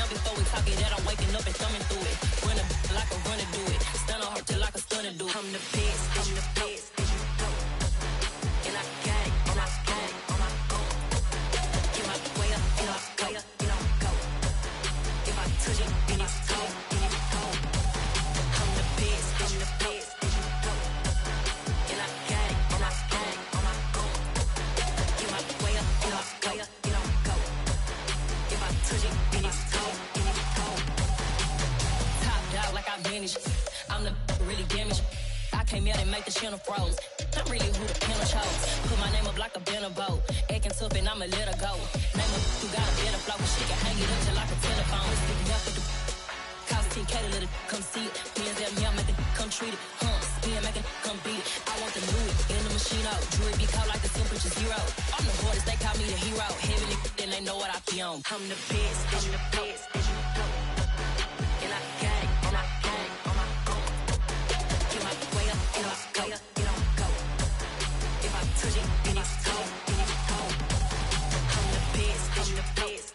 up before we talk it. That I'm waking up and thumbing through it. Run a like a runner do it. Stun on her till like a stunner do. I'm the best, I'm the best. And I got it, and I got it on my own. Get my way up, and I way up, and I go. If I touch it, then it's cold, then it's cold. I'm the best, I'm the best. And I got it, and I got it on my own. Get my way up, and I way up, and I go. If I touch it, then it's cold, then it's cold. Top dog like I vanished. I'm the really damaged. I came out and make the channel froze. I'm really who the panel chose. Put my name up like a banner boat. Acting tough and I'ma let her go. Name her who got a better flow. She can hang it up till like a telephone. Let's get up with the cost 10K to let it come see it. Me and them, yeah, make it come treat it. Spin, make it come beat it. I want the new it in the machine out. Jewelry be called like the temperature zero. I'm the hardest, they call me the hero. Heavenly, then they know what I be on. I'm the best, I'm the best. And I got it, and I got it on my own. Get my way up, and I way up, and I go. If I touch it, then it's cold, then it's cold. I'm the best, I'm the best.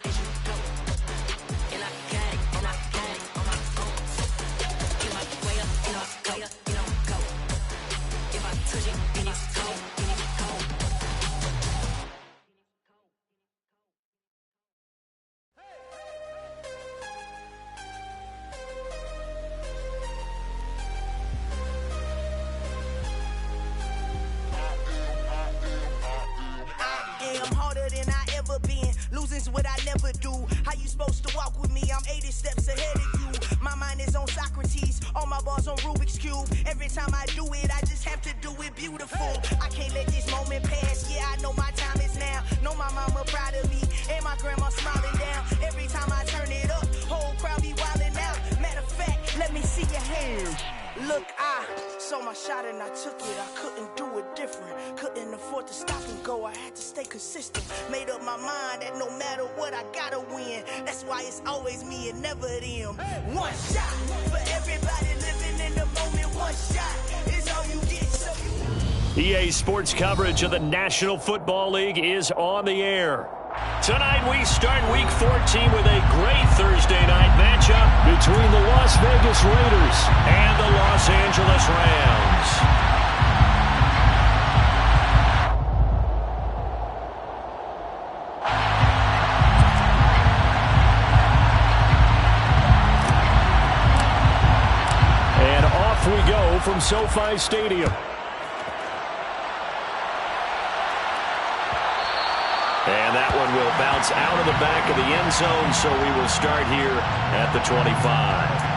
And I got it, and I got it on my own. Get my way up, and I way up, and I go. If I touch it, then it's cold, then it's cold. I'm harder than I ever been. Losing's what I never do. How you supposed to walk with me? I'm 80 steps ahead of you. My mind is on Socrates. All my bars on Rubik's Cube. Every time I do it, I just have to do it beautiful. I can't let this moment pass. Yeah, I know my time is now. Know my mama proud of me. And my grandma smiling down. Every time I turn it up, whole crowd be wilding out. Matter of fact, let me see your hands. Look, I saw my shot and I took it. I couldn't do it different. Couldn't afford to stop and go. I had to stay consistent. Made up my mind that no matter what, I gotta win. That's why it's always me and never them. One shot for everybody living in the moment. One shot is all you get. So EA Sports coverage of the National Football League is on the air. Tonight we start Week 14 with a great Thursday night matchup between the Las Vegas Raiders and the Los Angeles Rams. And off we go from SoFi Stadium. And that one will bounce out of the back of the end zone, so we will start here at the 25.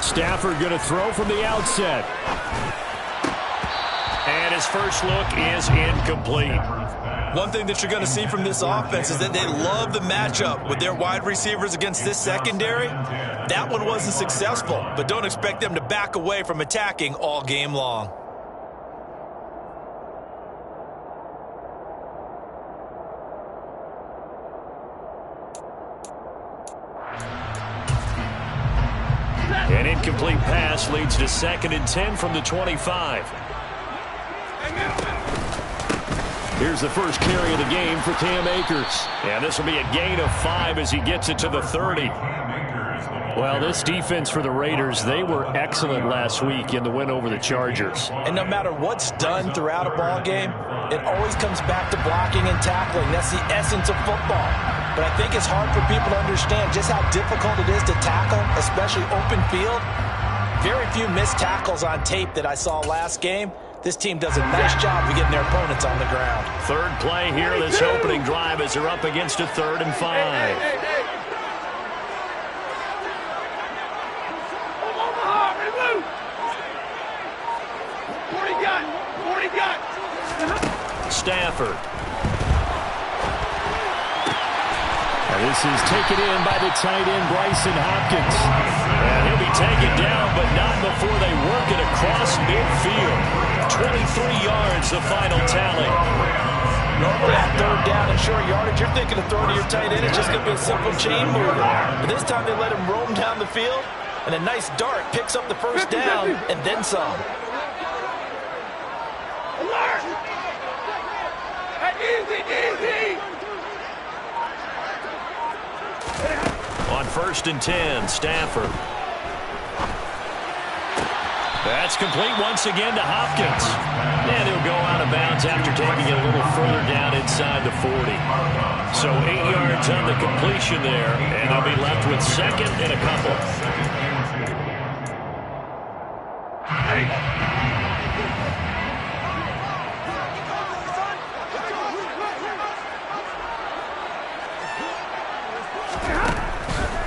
Stafford going to throw from the outset. And his first look is incomplete. One thing that you're going to see from this offense is that they love the matchup with their wide receivers against this secondary. That one wasn't successful, but don't expect them to back away from attacking all game long. An incomplete pass leads to 2nd and 10 from the 25. Here's the first carry of the game for Cam Akers. And this will be a gain of 5 as he gets it to the 30. Well, this defense for the Raiders, they were excellent last week in the win over the Chargers. And no matter what's done throughout a ball game, it always comes back to blocking and tackling. That's the essence of football. But I think it's hard for people to understand just how difficult it is to tackle, especially open field. Very few missed tackles on tape that I saw last game. This team does a nice job of getting their opponents on the ground. Third play here, this opening drive as they're up against a 3rd and 5. Stafford. This is taken in by the tight end, Bryson Hopkins. And he'll be taken down, but not before they work it across midfield. 23 yards, the final tally. Normally at third down and short yardage, you're thinking of throwing to your tight end. It's just going to be a simple chain mover. But this time they let him roam down the field, and a nice dart picks up the first down and then some. Alert! Easy! On 1st and 10, Stafford. That's complete once again to Hopkins. And he'll go out of bounds after taking it a little further down inside the 40. So 8 yards on the completion there, and they'll be left with 2nd and a couple.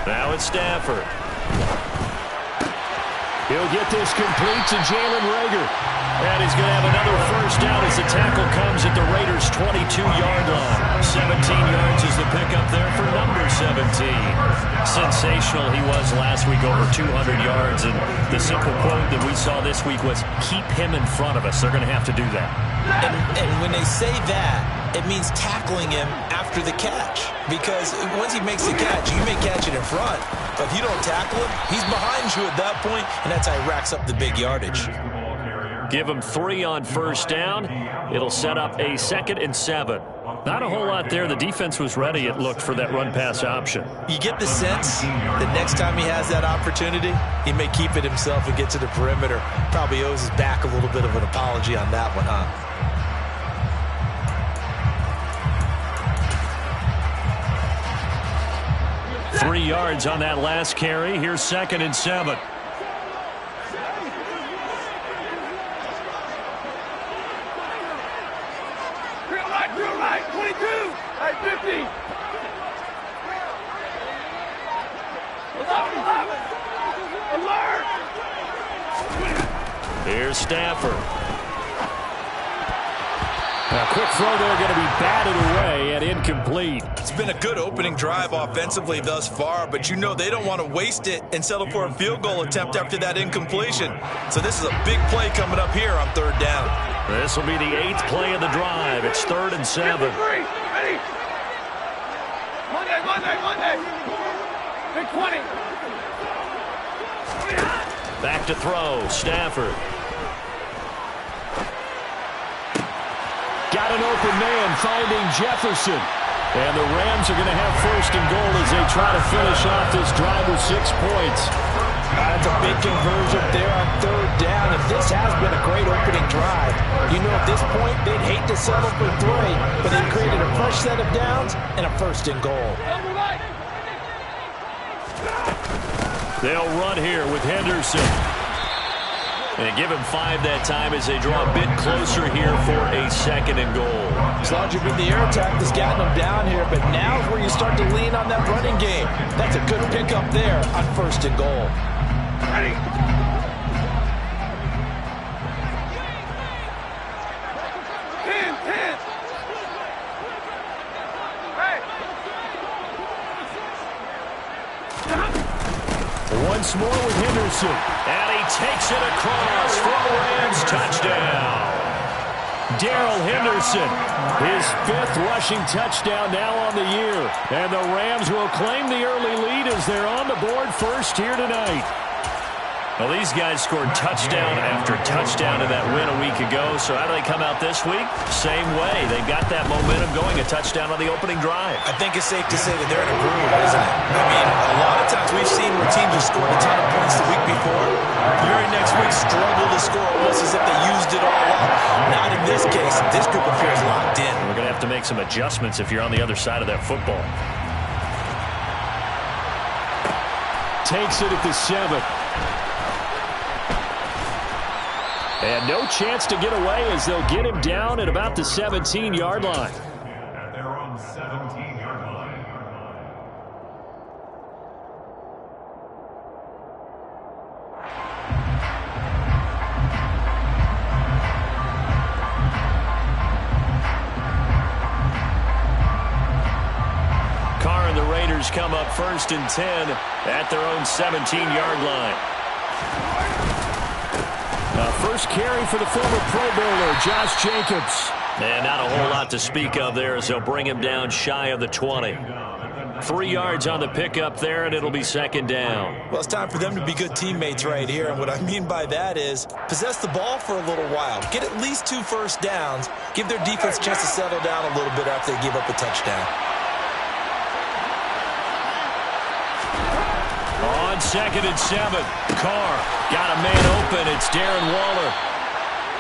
Now it's Stafford. He'll get this complete to Jalen Reagor. And he's going to have another first down as the tackle comes at the Raiders' 22-yard line. 17 yards is the pickup there for number 17. Sensational he was last week, over 200 yards. And the simple quote that we saw this week was, keep him in front of us. They're going to have to do that. And when they say that, it means tackling him after the catch. Because once he makes the catch, you may catch it in front. But if you don't tackle him, he's behind you at that point, and that's how he racks up the big yardage. Give him 3 on first down. It'll set up a 2nd and 7. Not a whole lot there. The defense was ready, it looked, for that run-pass option. You get the sense that next time he has that opportunity, he may keep it himself and get to the perimeter. Probably owes his back a little bit of an apology on that one, huh? Three yards on that last carry. Here's 2nd and 7. Real right, 22, hey, 50. 11. Here's Stafford. A quick throw there, going to be batted away and incomplete. It's been a good opening drive offensively thus far, but you know they don't want to waste it and settle for a field goal attempt after that incompletion. So this is a big play coming up here on 3rd down. This will be the 8th play of the drive. It's 3rd and 7. Ready? Monday. Big 20. Back to throw. Stafford. Got an open man finding Jefferson. And the Rams are going to have 1st and goal as they try to finish off this drive with 6 points. That's a big conversion there on 3rd down. And this has been a great opening drive. You know, at this point, they'd hate to settle for 3, but they've created a fresh set of downs and a 1st and goal. They'll run here with Henderson. And give him 5 that time as they draw a bit closer here for a 2nd and goal. As long as you've been the air attack that's gotten them down here, but now is where you start to lean on that running game. That's a good pickup there on 1st and goal. Ready? Once more with Henderson. And he takes it across for a Rams touchdown. Darrell Henderson, his 5th rushing touchdown now on the year. And the Rams will claim the early lead as they're on the board first here tonight. Well, these guys scored touchdown after touchdown in that win a week ago. So how do they come out this week? Same way. They've got that momentum going, a touchdown on the opening drive. I think it's safe to say that they're in a groove, isn't it? I mean, a lot of times we've seen where teams have scored a ton of points the week before. The very next week struggle to score almost as if they used it all up. Not in this case. This group appears locked in. We're going to have to make some adjustments if you're on the other side of that football. Takes it at the 7. And no chance to get away as they'll get him down at about the 17-yard line. They're on the 17-yard line. Carr and the Raiders come up 1st and 10 at their own 17-yard line. First carry for the former Pro Bowler, Josh Jacobs. And not a whole lot to speak of there as they'll bring him down shy of the 20. 3 yards on the pickup there, and it'll be 2nd down. Well, it's time for them to be good teammates right here, and what I mean by that is possess the ball for a little while. Get at least 2 first downs. Give their defense a chance to settle down a little bit after they give up a touchdown. On 2nd and 7, Carr got a man open. It's Darren Waller.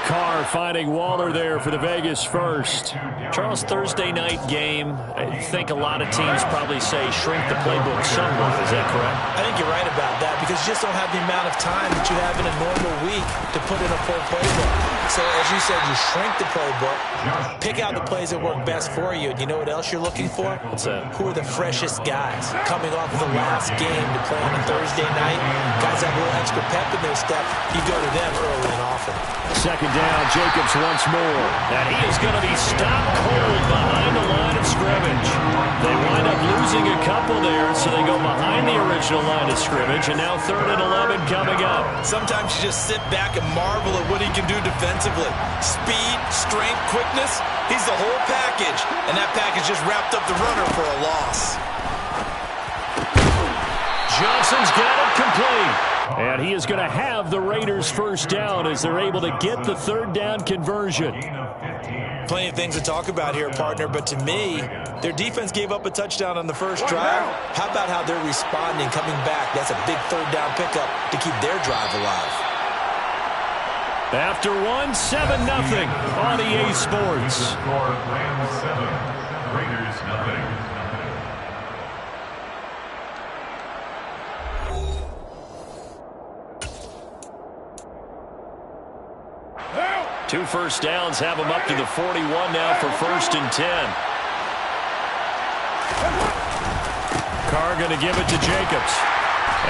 Carr finding Waller there for the Vegas first. Charles, Thursday night game, I think a lot of teams probably say shrink the playbook somewhat. Is that correct? I think you're right about that because you just don't have the amount of time that you have in a normal week to put in a full playbook. So, as you said, you shrink the playbook, pick out the plays that work best for you. And you know what else you're looking for? What's that? Who are the freshest guys coming off of the last game to play on a Thursday night? Guys that have a little extra pep in their step, you go to them early and often. 2nd down, Jacobs once more. And he is going to be stopped cold behind the line of scrimmage. They wind up losing a couple there, so they go behind the original line of scrimmage, and now 3rd and 11 coming up. Sometimes you just sit back and marvel at what he can do defensively. Speed, strength, quickness, he's the whole package. And that package just wrapped up the runner for a loss. Johnson's got it complete. And he is going to have the Raiders first down as they're able to get the 3rd down conversion. Plenty of things to talk about here, partner, but to me, their defense gave up a touchdown on the first drive. How about how they're responding, coming back? That's a big 3rd down pickup to keep their drive alive. After 1, 7-0 on EA Sports. Score Rams 7, Raiders nothing. 2 first downs have him up to the 41 now for 1st and 10. Carr going to give it to Jacobs.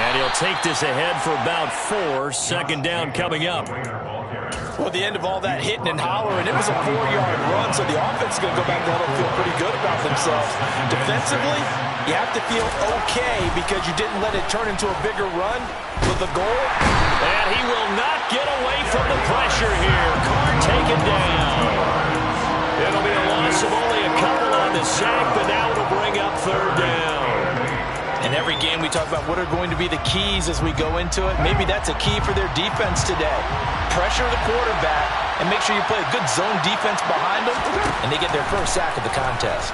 And he'll take this ahead for about 4. 2nd down coming up. Well, at the end of all that hitting and hollering, it was a 4-yard run, so the offense is going to go back to huddle and feel pretty good about themselves. Defensively, you have to feel okay because you didn't let it turn into a bigger run with the goal. And he will not get away from the pressure here. Carr taken down. It'll be a loss of only a couple on the sack, but now it'll bring up 3rd down. In every game we talk about what are going to be the keys as we go into it. Maybe that's a key for their defense today. Pressure the quarterback and make sure you play a good zone defense behind them, and they get their first sack of the contest.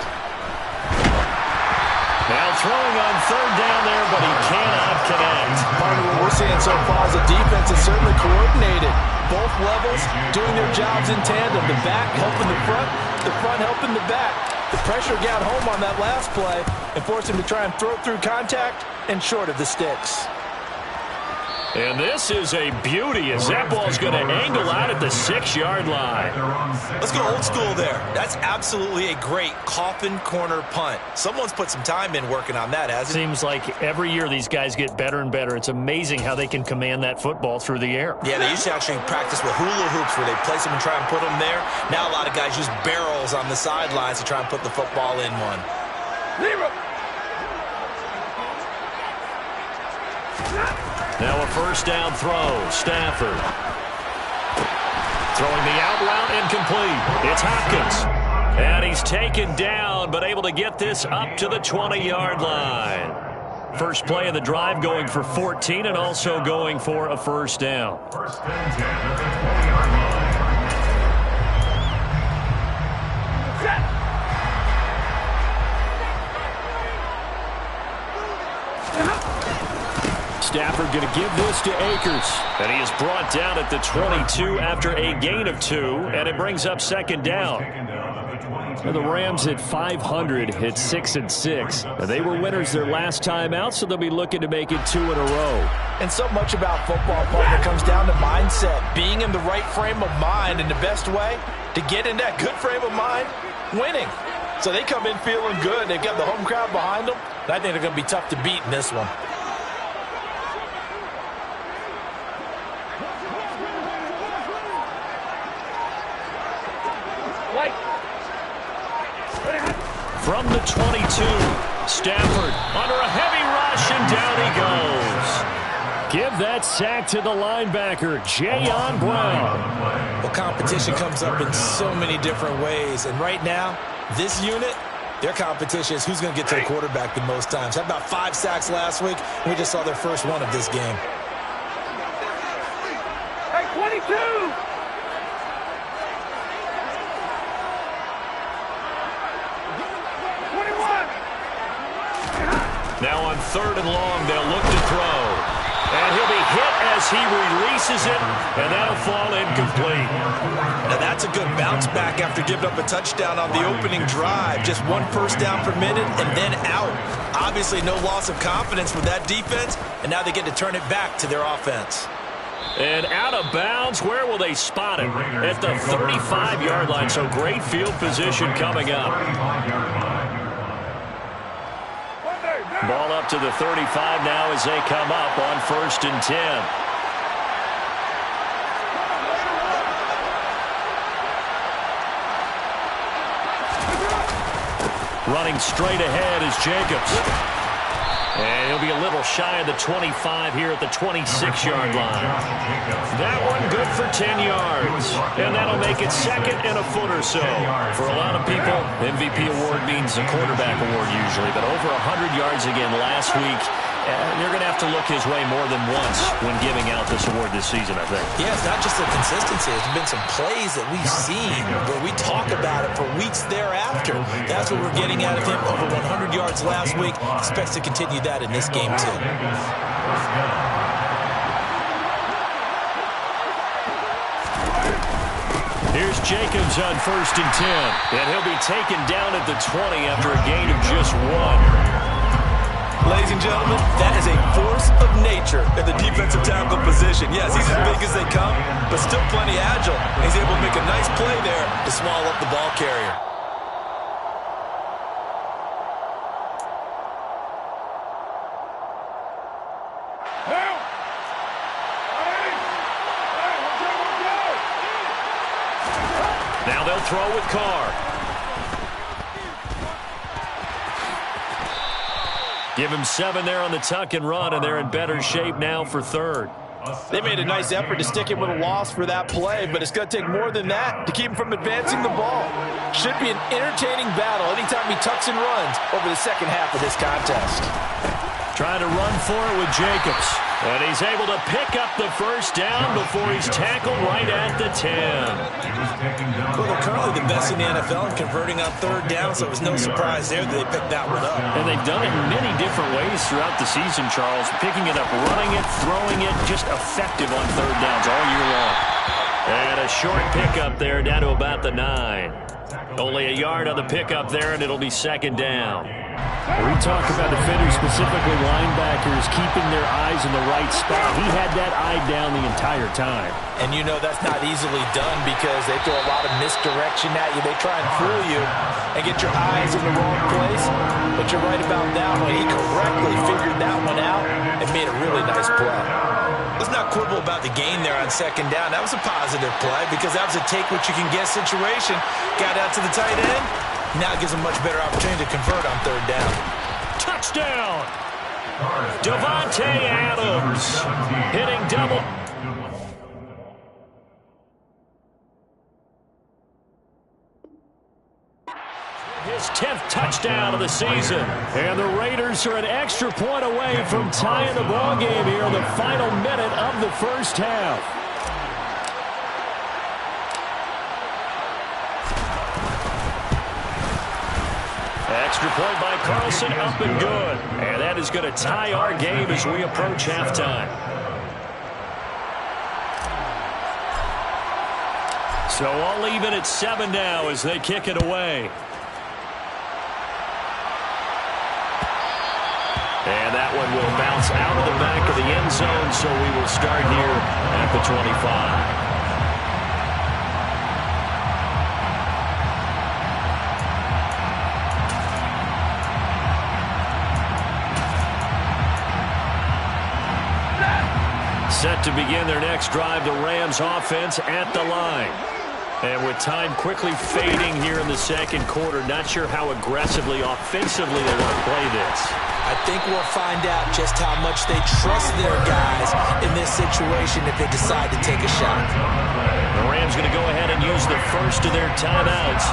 Now throwing on 3rd down there, but he cannot connect. Part of what we're seeing so far is the defense is certainly coordinated. Both levels doing their jobs in tandem. The back helping the front helping the back. The pressure got home on that last play and forced him to try and throw through contact and short of the sticks. And this is a beauty as that ball's going to angle out at the 6-yard line. Let's go old school there. That's absolutely a great coffin corner punt. Someone's put some time in working on that, hasn't it? Seems like every year these guys get better and better. It's amazing how they can command that football through the air. Yeah, they used to actually practice with hula hoops where they place them and try and put them there. Now a lot of guys use barrels on the sidelines to try and put the football in one. Leave him. Now a first down throw. Stafford. Throwing the out route incomplete. It's Hopkins. And he's taken down, but able to get this up to the 20-yard line. First play of the drive going for 14 and also going for a first down. 1st and 10 at the 20-yard line. Stafford going to give this to Akers. And he is brought down at the 22 after a gain of 2, and it brings up 2nd down. The Rams at 500 hit 6-6. They were winners their last time out, so they'll be looking to make it 2 in a row. And so much about football, partner, comes down to mindset. Being in the right frame of mind, and the best way to get in that good frame of mind, winning. So they come in feeling good. They've got the home crowd behind them. And I think they're going to be tough to beat in this one. From the 22, Stafford under a heavy rush, and down he goes. Give that sack to the linebacker, Jayon Brown. Well, competition comes up in so many different ways, and right now, this unit, their competition is who's going to get to the quarterback the most times. Had about 5 sacks last week, and we just saw their first one of this game. Hey, 22! Now on 3rd and long, they'll look to throw. And he'll be hit as he releases it, and that'll fall incomplete. Now that's a good bounce back after giving up a touchdown on the opening drive. Just 1 first down permitted and then out. Obviously no loss of confidence with that defense, and now they get to turn it back to their offense. And out of bounds, where will they spot it? At the 35-yard line, so great field position coming up. Ball up to the 35 now as they come up on 1st and 10. Running straight ahead is Jacobs. And he'll be a little shy of the 25 here at the 26-yard line. That one good for 10 yards. And that'll make it 2nd and a foot or so. For a lot of people, MVP award means a quarterback award usually. But over 100 yards again last week. You're going to have to look his way more than once when giving out this award this season, I think. Yeah, it's not just the consistency. There's been some plays that we've seen where we talk about it for weeks thereafter. That's what we're getting out of him. Over 100 yards last week. Expects to continue that in this game, too. Here's Jacobs on 1st and 10. And he'll be taken down at the 20 after a gain of just 1. Ladies and gentlemen, that is a force of nature at the defensive tackle position. Yes, he's as big as they come, but still plenty agile. He's able to make a nice play there to swallow up the ball carrier. Now they'll throw with Carr. Give him 7 there on the tuck and run, and they're in better shape now for 3rd. They made a nice effort to stick him with a loss for that play, but it's going to take more than that to keep him from advancing the ball. Should be an entertaining battle anytime he tucks and runs over the second half of this contest. Trying to run for it with Jacobs. And he's able to pick up the first down before he's tackled right at the 10. Well, they're currently the best in the NFL in converting on 3rd down, so it was no surprise there that they picked that one up. And they've done it in many different ways throughout the season, Charles. Picking it up, running it, throwing it, just effective on 3rd downs all year long. And a short pickup there down to about the 9. Only a yard on the pickup there, and it'll be 2nd down. We talk about defenders, specifically linebackers, keeping their eyes in the right spot. He had that eye down the entire time. And you know that's not easily done because they throw a lot of misdirection at you. They try and fool you and get your eyes in the wrong place. But you're right about that one. He correctly figured that one out and made a really nice play. Let's not quibble about the gain there on 2nd down. That was a positive play because that was a take-what-you-can-get situation. Got out to the tight end. Now it gives them a much better opportunity to convert on 3rd down. Touchdown! Davante Adams hitting double. His 10th touchdown of the season. And the Raiders are an extra point away from tying the ball game here in the final minute of the first half. Extra point by Carlson, up and good. And that is going to tie our game as we approach halftime. So all even at 7 now as they kick it away. And that one will bounce out of the back of the end zone, so we will start here at the 25. Set to begin their next drive, the Rams offense at the line. And with time quickly fading here in the second quarter, not sure how aggressively, offensively they want to play this. I think we'll find out just how much they trust their guys in this situation if they decide to take a shot. The Rams going to go ahead and use the first of their timeouts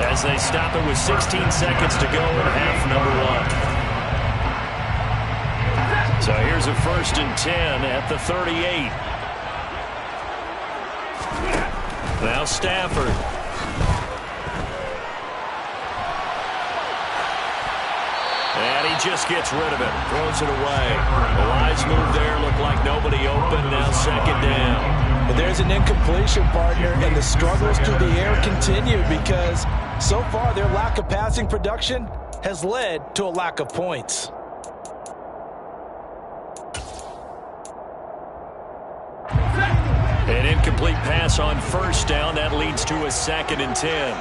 as they stop it with 16 seconds to go in half number one. So here's a 1st and 10 at the 38. Now Stafford. And he just gets rid of it. Throws it away. The wise move there. Looked like nobody open. Now 2nd down. But there's an incompletion, partner, and the struggles through the air continue because so far their lack of passing production has led to a lack of points. An incomplete pass on 1st down. That leads to a 2nd and 10.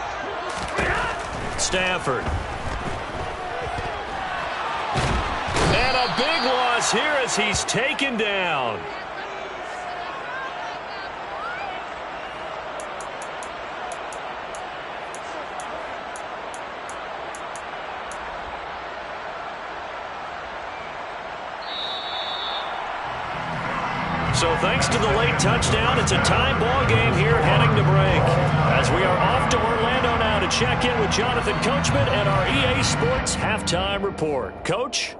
Stafford. And a big loss here as he's taken down. So thanks to the late touchdown, it's a tie ball game here heading to break. As we are off to Orlando now to check in with Jonathan Coachman and our EA Sports Halftime Report. Coach?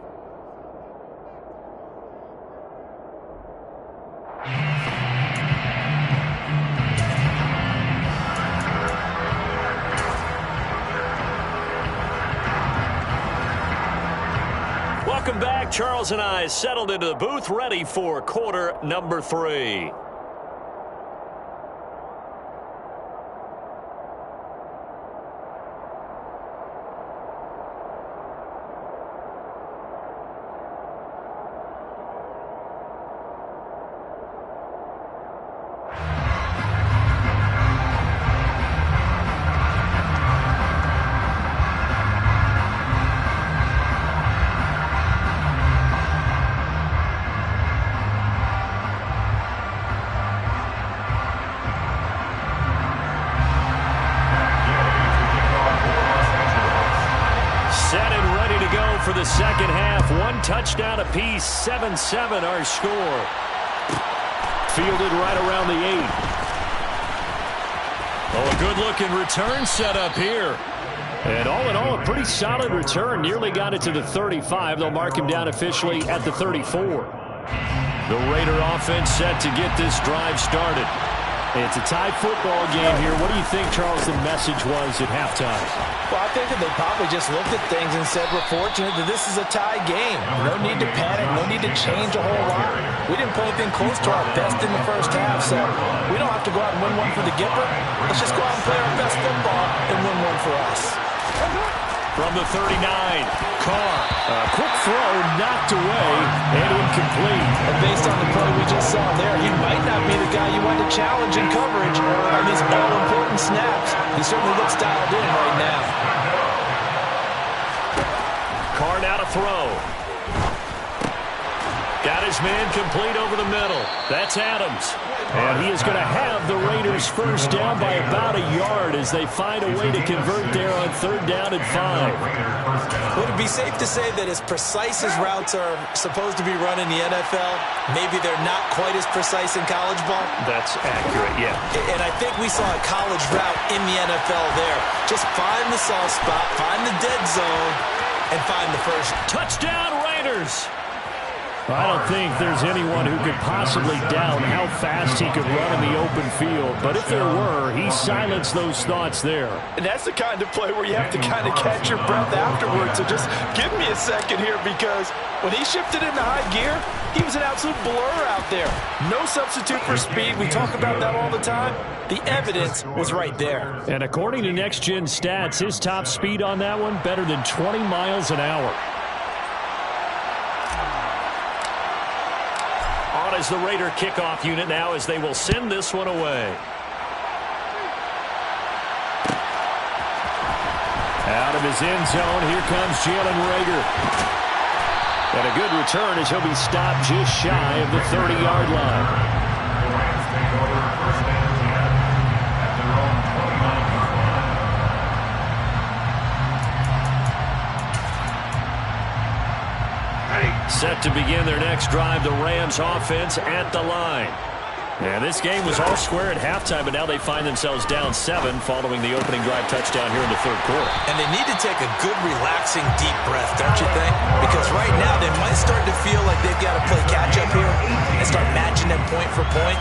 Welcome back. Charles and I settled into the booth, ready for quarter number 3. For the second half, 1 touchdown apiece, 7-7 our score. Fielded right around the 8. Oh, a good-looking return set up here. And all in all, a pretty solid return. Nearly got it to the 35. They'll mark him down officially at the 34. The Raider offense set to get this drive started. It's a tie football game here. What do you think, Charles, the message was at halftime? Well, I think that they probably just looked at things and said, we're fortunate that this is a tie game. No need to panic. No need to change a whole lot. We didn't play anything close to our best in the first half, so we don't have to go out and win one for the Gipper. Let's just go out and play our best football and win one for us. From the 39, Carr. A quick throw knocked away and incomplete. And based on the play we just saw there, he might not be the guy you want to challenge in coverage on these all-important snaps. He certainly looks dialed in right now. Carr now to throw. Got his man complete over the middle. That's Adams. And he is going to have the Raiders first down by about a yard as they find a way to convert there on 3rd down and 5. Would it be safe to say that as precise as routes are supposed to be run in the NFL, maybe they're not quite as precise in college ball? That's accurate, yeah. And I think we saw a college route in the NFL there. Just find the soft spot, find the dead zone, and find the first. Touchdown, Raiders! I don't think there's anyone who could possibly doubt how fast he could run in the open field. But if there were, he silenced those thoughts there. And that's the kind of play where you have to kind of catch your breath afterwards. So just give me a second here, because when he shifted into high gear, he was an absolute blur out there. No substitute for speed. We talk about that all the time. The evidence was right there. And according to Next Gen Stats, his top speed on that one, better than 20 miles an hour. On is the Raider kickoff unit now as they will send this one away. Out of his end zone, here comes Jalen Reagor. And a good return as he'll be stopped just shy of the 30-yard line. Set to begin their next drive, the Rams offense at the line. And this game was all square at halftime, but now they find themselves down 7 following the opening drive touchdown here in the third quarter. And they need to take a good, relaxing, deep breath, don't you think? Because right now they might start to feel like they've got to play catch-up here and start matching them point for point.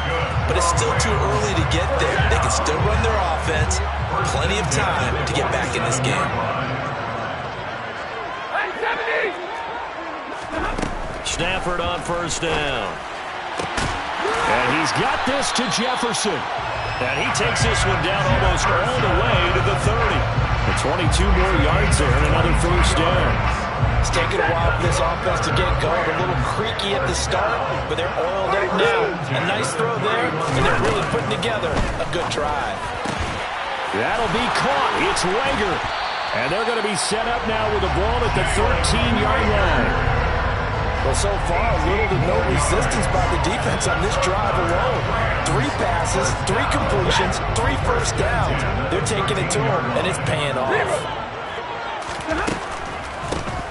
But it's still too early to get there. They can still run their offense. Plenty of time to get back in this game. Stafford on first down. And he's got this to Jefferson. And he takes this one down almost all the way to the 30. The 22 more yards there and another first down. It's taken a while for this offense to get going. A little creaky at the start, but they're oiled up now. A nice throw there, and they're really putting together a good drive. That'll be caught. It's Rager. And they're going to be set up now with the ball at the 13-yard line. Well, so far, little to no resistance by the defense on this drive alone. 3 passes, 3 completions, 3 first downs. They're taking it to them, and it's paying off.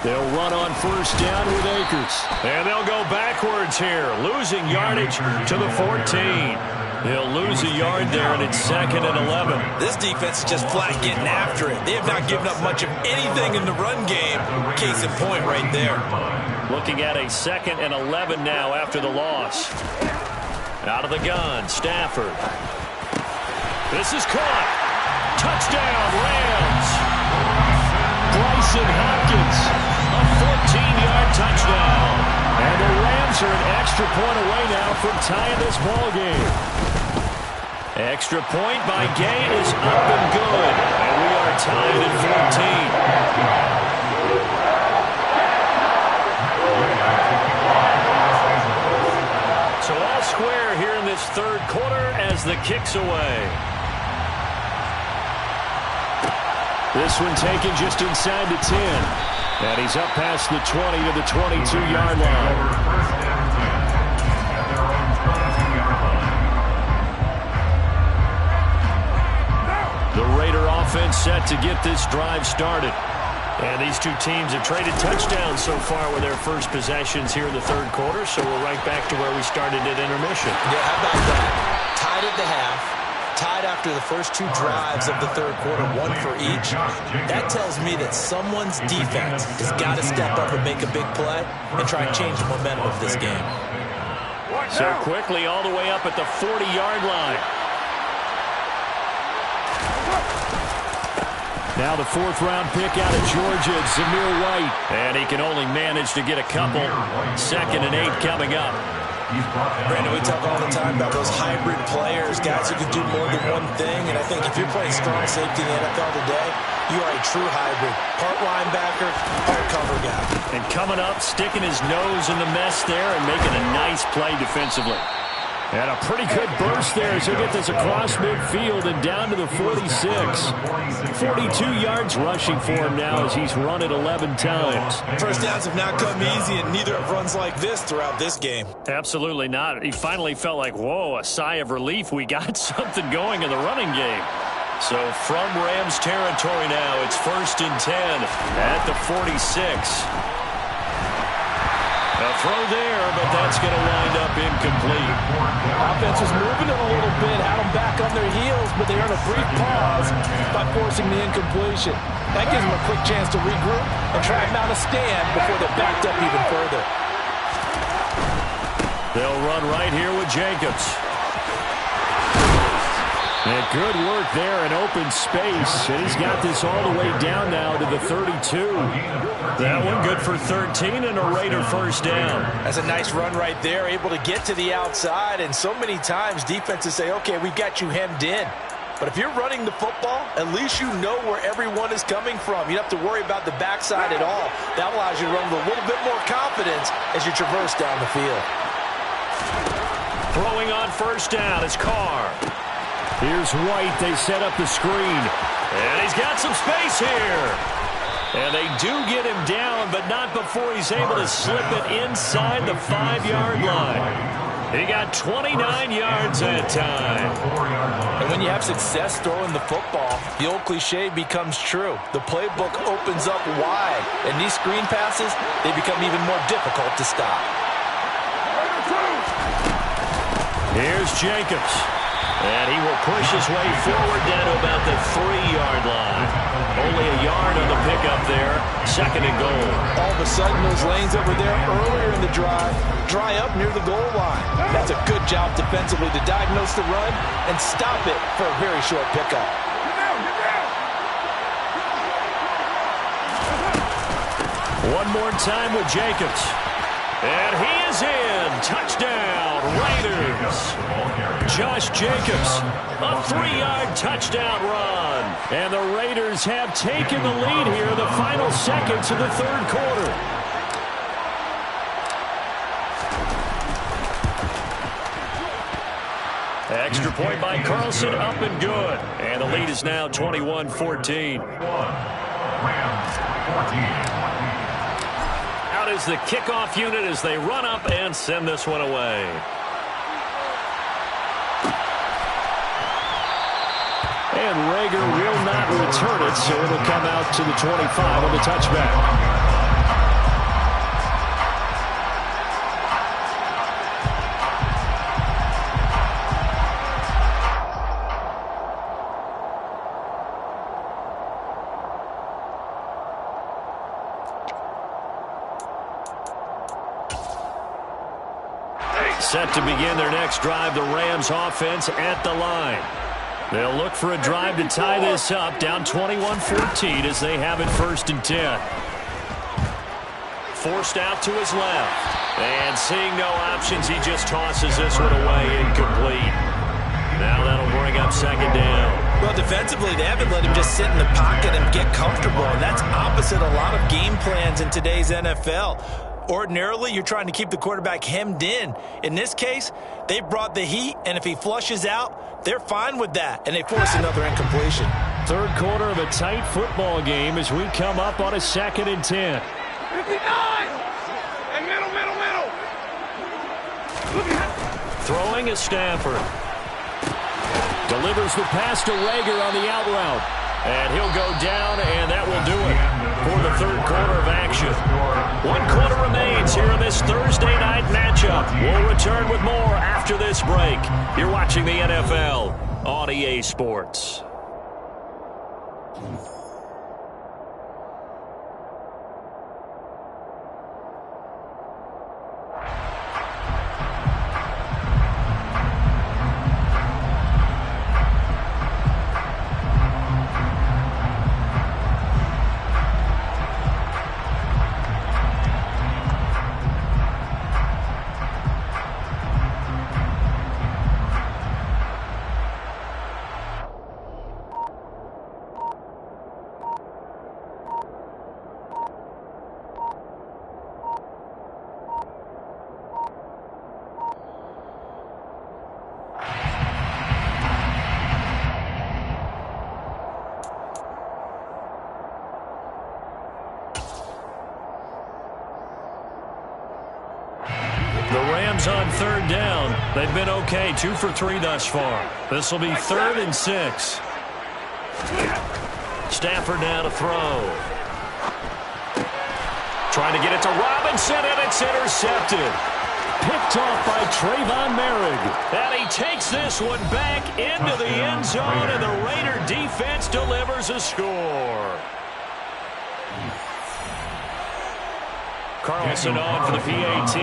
They'll run on first down with Akers. And they'll go backwards here, losing yardage to the 14. They'll lose a yard there, and it's 2nd and 11. This defense is just flat getting after it. They have not given up much of anything in the run game. Case in point right there. Looking at a 2nd and 11 now after the loss. Out of the gun, Stafford. This is caught. Touchdown, Rams. Bryson Hopkins, a 14-yard touchdown. And the Rams are an extra point away now from tying this ball game. Extra point by Gay is up and good. And we are tied at 14. So all square here in this third quarter as the kick's away. This one taken just inside the 10. And he's up past the 20 to the 22-yard line. The Raider offense set to get this drive started. And these two teams have traded touchdowns so far with their first possessions here in the third quarter, so we're right back to where we started at intermission. Yeah, how about that? Tied at the half, tied after the first 2 drives of the third quarter, 1 for each. That tells me that someone's defense has got to step up and make a big play and try and change the momentum of this game. So quickly all the way up at the 40-yard line. Now the 4th-round pick out of Georgia, Zamir White. And he can only manage to get a couple. 2nd and 8 coming up. Brandon, we talk all the time about those hybrid players, guys who can do more than one thing. And I think if you're playing strong safety in the NFL today, you are a true hybrid. Part linebacker, part cover guy. And coming up, sticking his nose in the mess there and making a nice play defensively. And a pretty good burst there as he'll get this across midfield and down to the 46. 42 yards rushing for him now as he's run it 11 times. First downs have not come easy, and neither have runs like this throughout this game. Absolutely not. He finally felt like, whoa, a sigh of relief. We got something going in the running game. So from Rams territory now, it's 1st and 10 at the 46. A throw there, but that's going to wind up incomplete. Offense was moving it a little bit, had them back on their heels, but they earned a brief pause by forcing the incompletion. That gives them a quick chance to regroup and try and mount a stand before they're backed up even further. They'll run right here with Jacobs. And good work there in open space. And he's got this all the way down now to the 32. That one good for 13 and a Raider first down. That's a nice run right there, able to get to the outside. And so many times defenses say, okay, we've got you hemmed in. But if you're running the football, at least you know where everyone is coming from. You don't have to worry about the backside at all. That allows you to run with a little bit more confidence as you traverse down the field. Throwing on first down is Carr. Here's White. They set up the screen. And he's got some space here. And they do get him down, but not before he's able to slip it inside the 5-yard line. He got 29 yards that time. And when you have success throwing the football, the old cliche becomes true. The playbook opens up wide, and these screen passes, they become even more difficult to stop. Here's Jacobs. And he will push his way forward down to about the 3-yard line. Only a yard on the pickup there. 2nd and goal. All of a sudden, those lanes that were there earlier in the drive dry up near the goal line. That's a good job defensively to diagnose the run and stop it for a very short pickup. One more time with Jacobs. And he is in. Touchdown, Raiders. Josh Jacobs, a 3-yard touchdown run. And the Raiders have taken the lead here in the final seconds of the 3rd quarter. Extra point by Carlson, up and good. And the lead is now 21-14. Rams 14. Out is the kickoff unit as they run up and send this one away. And Rager will not return it, so it'll come out to the 25 on the touchback. Set to begin their next drive, the Rams offense at the line. They'll look for a drive to tie this up, down 21-14 as they have it 1st and 10. Forced out to his left. And seeing no options, he just tosses this one away, incomplete. Now that'll bring up 2nd down. Well, defensively, they haven't let him just sit in the pocket and get comfortable, and that's opposite a lot of game plans in today's NFL. Ordinarily, you're trying to keep the quarterback hemmed in. In this case, they brought the heat, and if he flushes out, they're fine with that, and they force another incompletion. 3rd quarter of a tight football game as we come up on a 2nd and 10. 59! And middle. Throwing is Stafford. Delivers the pass to Rager on the out route. And he'll go down, and that will do it for the 3rd quarter of action. 1 quarter remains here in this Thursday night matchup. We'll return with more after this break. You're watching the NFL on EA Sports. The Rams on 3rd down. They've been okay, 2 for 3 thus far. This will be 3rd and 6. Stafford now to throw. Trying to get it to Robinson, and it's intercepted. Picked off by Trayvon Merrick. And he takes this one back into the end zone, and the Raider defense delivers a score. Carlson on for the PAT.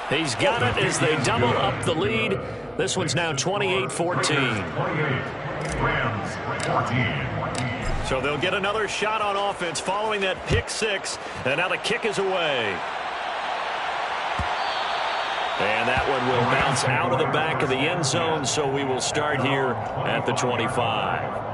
He's got it as they double up the lead. This one's now 28-14. Rams 14. So they'll get another shot on offense following that pick 6. And now the kick is away. And that one will bounce out of the back of the end zone, so we will start here at the 25.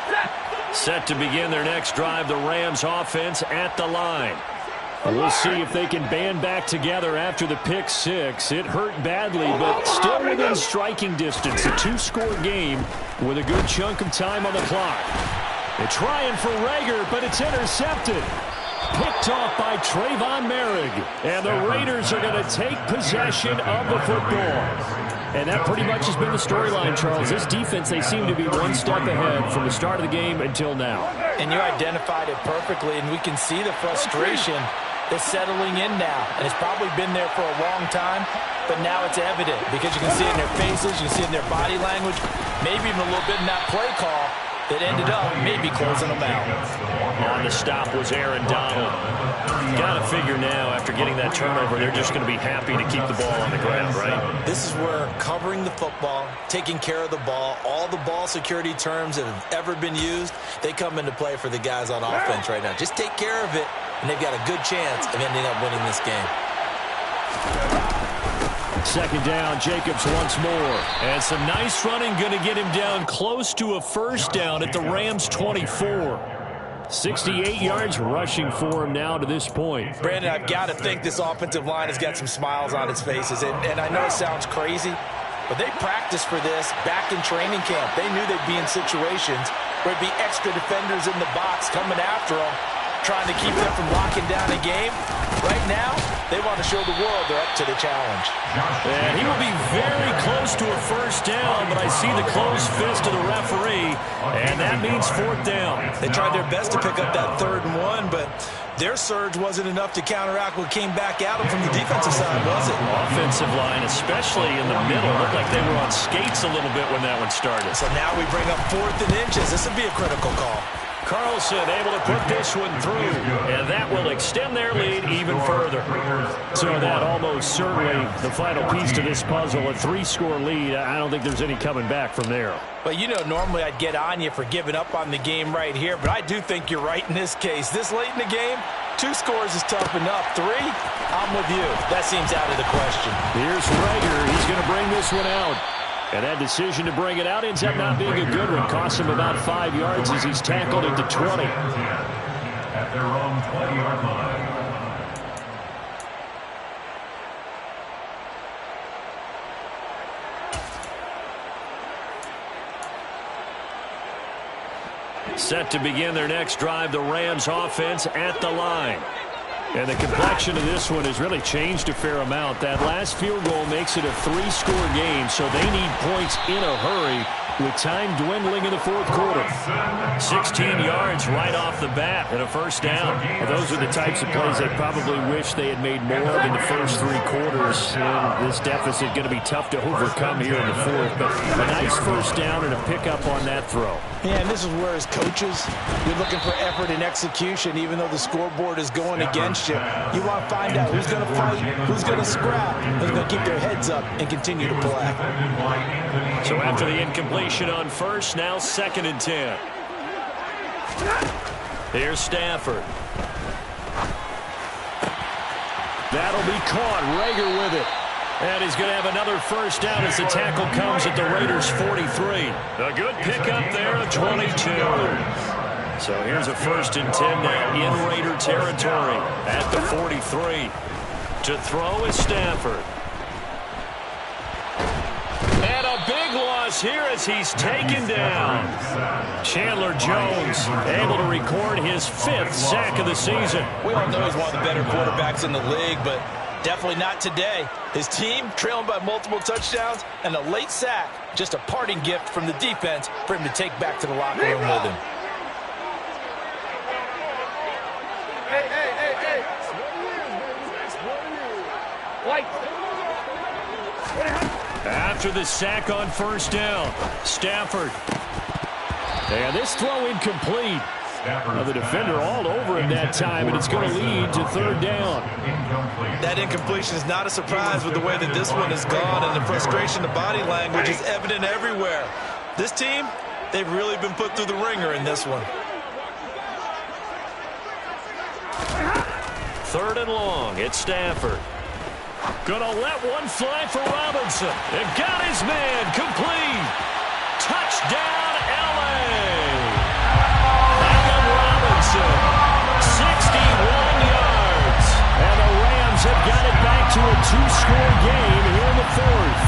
Set! Set to begin their next drive, the Rams offense at the line. We'll see if they can band back together after the pick six. It hurt badly, but still within striking distance. A two-score game with a good chunk of time on the clock. They're trying for Rager, but it's intercepted. Picked off by Trayvon Merrick. And the Raiders are going to take possession of the football. And that pretty much has been the storyline, Charles. This defense, they seem to be one step ahead from the start of the game until now. And you identified it perfectly, and we can see the frustration that's settling in now. And it's probably been there for a long time, but now it's evident because you can see it in their faces, you can see it in their body language, maybe even a little bit in that play call that ended up maybe closing them out. On the stop was Aaron Donald. Got to figure now, after getting that turnover, they're just going to be happy to keep the ball on the ground, right? This is where covering the football, taking care of the ball, all the ball security terms that have ever been used, they come into play for the guys on offense right now. Just take care of it, and they've got a good chance of ending up winning this game. Second down, Jacobs once more. And some nice running, going to get him down close to a first down at the Rams' 24. 68 yards rushing for him now to this point. Brandon, I've got to think this offensive line has got some smiles on its faces. And I know it sounds crazy, but they practiced for this back in training camp. They knew they'd be in situations where it'd be extra defenders in the box coming after them, trying to keep them from locking down a game. Right now, they want to show the world they're up to the challenge. And he will be very close to a first down, but I see the closed fist of the referee, and that means fourth down. They tried their best to pick up that 3rd and 1, but their surge wasn't enough to counteract what came back at them from the defensive side, was it? Offensive line, especially in the middle, looked like they were on skates a little bit when that one started. So now we bring up 4th and inches. This would be a critical call. Carlson able to put this one through, and that will extend their lead even further. So that almost certainly the final piece to this puzzle, a 3-score lead. I don't think there's any coming back from there. Well, you know, normally I'd get on you for giving up on the game right here, but I do think you're right in this case. This late in the game, 2 scores is tough enough. 3, I'm with you. That seems out of the question. Here's Rager. He's going to bring this one out. And that decision to bring it out ends up not being a good one. Costs him about 5 yards as he's tackled at the 20. At their own 20-yard line. Set to begin their next drive, the Rams offense at the line. And the complexion of this one has really changed a fair amount. That last field goal makes it a 3-score game, so they need points in a hurry with time dwindling in the 4th quarter. 16 yards right off the bat and a first down. Well, those are the types of plays they probably wish they had made more of in the first 3 quarters. And this deficit going to be tough to overcome here in the 4th. But a nice first down and a pickup on that throw. Yeah, and this is where as coaches, you're looking for effort and execution, even though the scoreboard is going against you. You want to find out who's going to fight, who's going to scrap, who's going to keep their heads up and continue to play. So after the incompletion on first, now 2nd and 10. Here's Stafford. That'll be caught. Rager with it. And he's going to have another first down as the tackle comes at the Raiders' 43. A good pickup there at 22. So here's a 1st and 10 now in Raider territory at the 43. To throw is Stafford. And a big loss here as he's taken down. Chandler Jones able to record his 5th sack of the season. We all know he's one of the better quarterbacks in the league, but definitely not today. His team trailing by multiple touchdowns and a late sack. Just a parting gift from the defense for him to take back to the locker room with him. Hey. White. After the sack on first down, Stafford. And this throw incomplete. Now the defender all over him that time, and it's going to lead to 3rd down. That incompletion is not a surprise with the way that this one has gone, and the frustration, the body language is evident everywhere. This team, they've really been put through the ringer in this one. 3rd and long, it's Stafford. Gonna let one fly for Robinson. And got his man complete. Touchdown, LA. Jefferson. 61 yards. And the Rams have got it back to a 2-score game here in the fourth.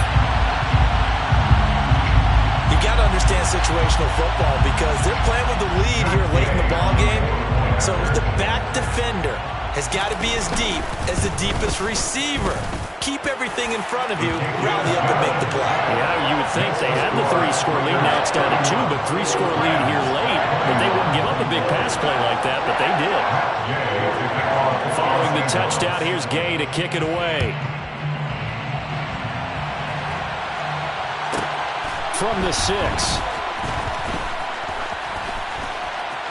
You got to understand situational football because they're playing with the lead here late in the ball game. So the back defender has got to be as deep as the deepest receiver. Keep everything in front of you, rally up and make the play. Yeah, you would think they had the 3-score lead. Now it's down to 2, but 3-score lead here late. But they wouldn't give up a big pass play like that, but they did. Following the touchdown, here's Gay to kick it away. From the 6.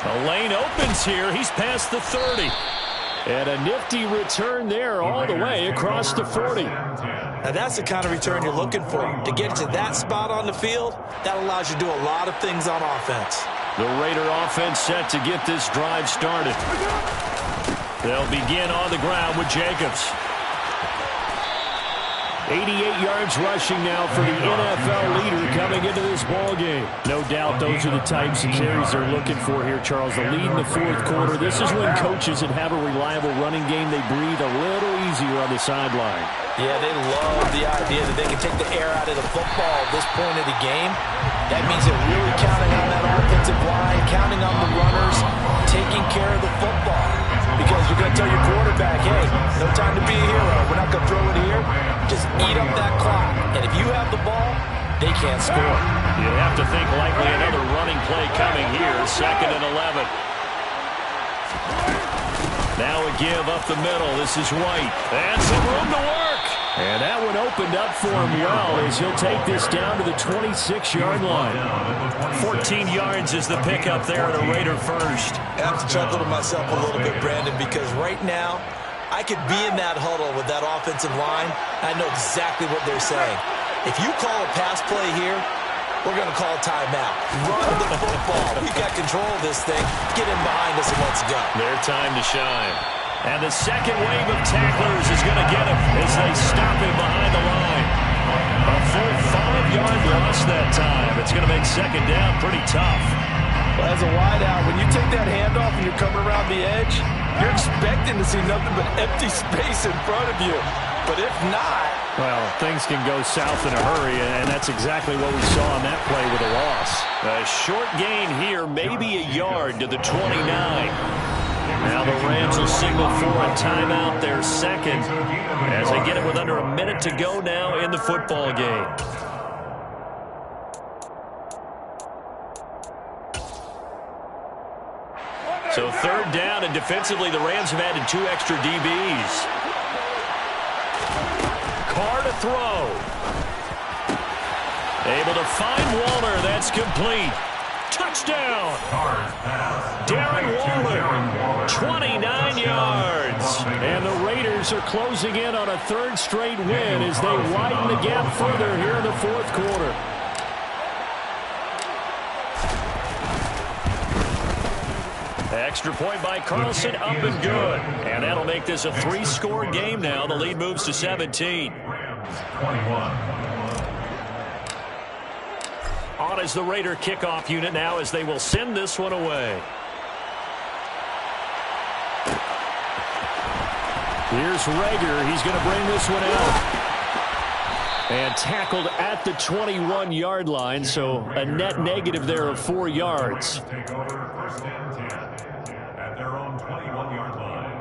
The lane opens here. He's past the 30. And a nifty return there all the way across the 40. Now that's the kind of return you're looking for. To get to that spot on the field, that allows you to do a lot of things on offense. The Raider offense set to get this drive started. They'll begin on the ground with Jacobs. 88 yards rushing now for the NFL leader coming into this ball game. No doubt those are the types of carries they're looking for here, Charles. The lead in the fourth quarter. This is when coaches that have a reliable running game, they breathe a little easier on the sideline. Yeah, they love the idea that they can take the air out of the football at this point of the game. That means they're really counting on that offensive line, counting on the runners, taking care of the football. Because you're going to tell your quarterback, hey, no time to be a hero. We're not going to throw it here. Just eat up that clock. And if you have the ball, they can't score. You'd have to think likely another running play coming here. 2nd and 11. Now a give up the middle. This is White. And some room to work. And that one opened up for him well as he'll take this down to the 26-yard line. 14 yards is the pickup there at a Raider first. I have to chuckle to myself a little bit, Brandon, because right now I could be in that huddle with that offensive line. I know exactly what they're saying. If you call a pass play here, we're going to call a timeout. Run the football. We've got control of this thing. Get in behind us and let's go. Their time to shine. And the second wave of tacklers is going to get him as they stop him behind the line. A full 5-yard loss that time. It's going to make second down pretty tough. Well, as a wideout, when you take that handoff and you're coming around the edge, you're expecting to see nothing but empty space in front of you. But if not... Well, things can go south in a hurry, and that's exactly what we saw on that play with a loss. A short gain here, maybe a yard to the 29. Now the Rams will signal for a timeout, their second, as they get it with under a minute to go now in the football game. So 3rd down, and defensively the Rams have added 2 extra DBs. Carr to throw. Able to find Waller. That's complete. Touchdown. Darren Waller, 29 yards. And the Raiders are closing in on a 3rd straight win as they widen the gap further here in the fourth quarter. Extra point by Carlson, up and good. And that'll make this a 3-score game now. The lead moves to 17. On is the Raider kickoff unit now as they will send this one away. Here's Rager. He's going to bring this one out. And tackled at the 21-yard line, so a net negative there of 4 yards. Take over 1st and 10 at their own 21-yard line.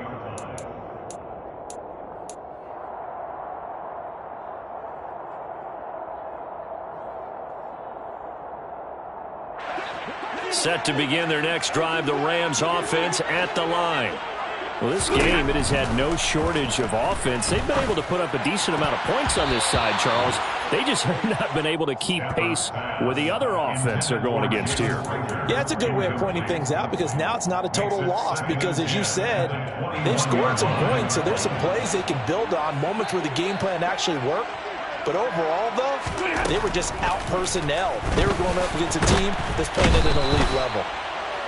Set to begin their next drive, the Rams offense at the line. Well, this game, it has had no shortage of offense. They've been able to put up a decent amount of points on this side, Charles. They just have not been able to keep pace with the other offense they're going against here. Yeah, it's a good way of pointing things out because now it's not a total loss because, as you said, they've scored some points, so there's some plays they can build on, moments where the game plan actually worked. But overall, though, they were just out-personnel. They were going up against a team that's playing at an elite level.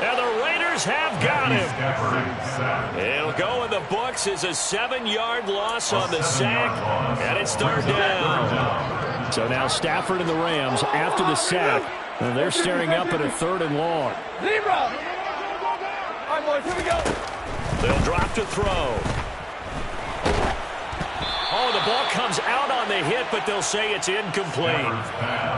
And the Raiders have got him. It'll go in the books as a 7-yard loss on the sack, and it's 3rd down. So now Stafford and the Rams, after the sack, they're staring up at a 3rd and long. Zebra! On boys. Here we go. They'll drop to throw. Oh, the ball comes out on the hit, but they'll say it's incomplete.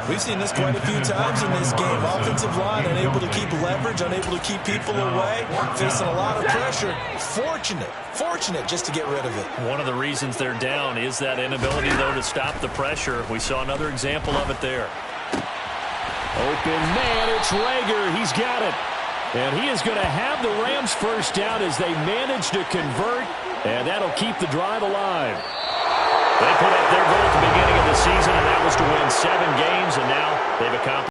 We've seen this quite a few times in this game. Offensive line unable to keep leverage, unable to keep people away, facing a lot of pressure. Fortunate just to get rid of it. One of the reasons they're down is that inability, though, to stop the pressure. We saw another example of it there. Open man, it's Rager. He's got it. And he is going to have the Rams first down as they manage to convert, and that'll keep the drive alive. They put up their goal at the beginning of the season, and that was to win 7 games, and now they've accomplished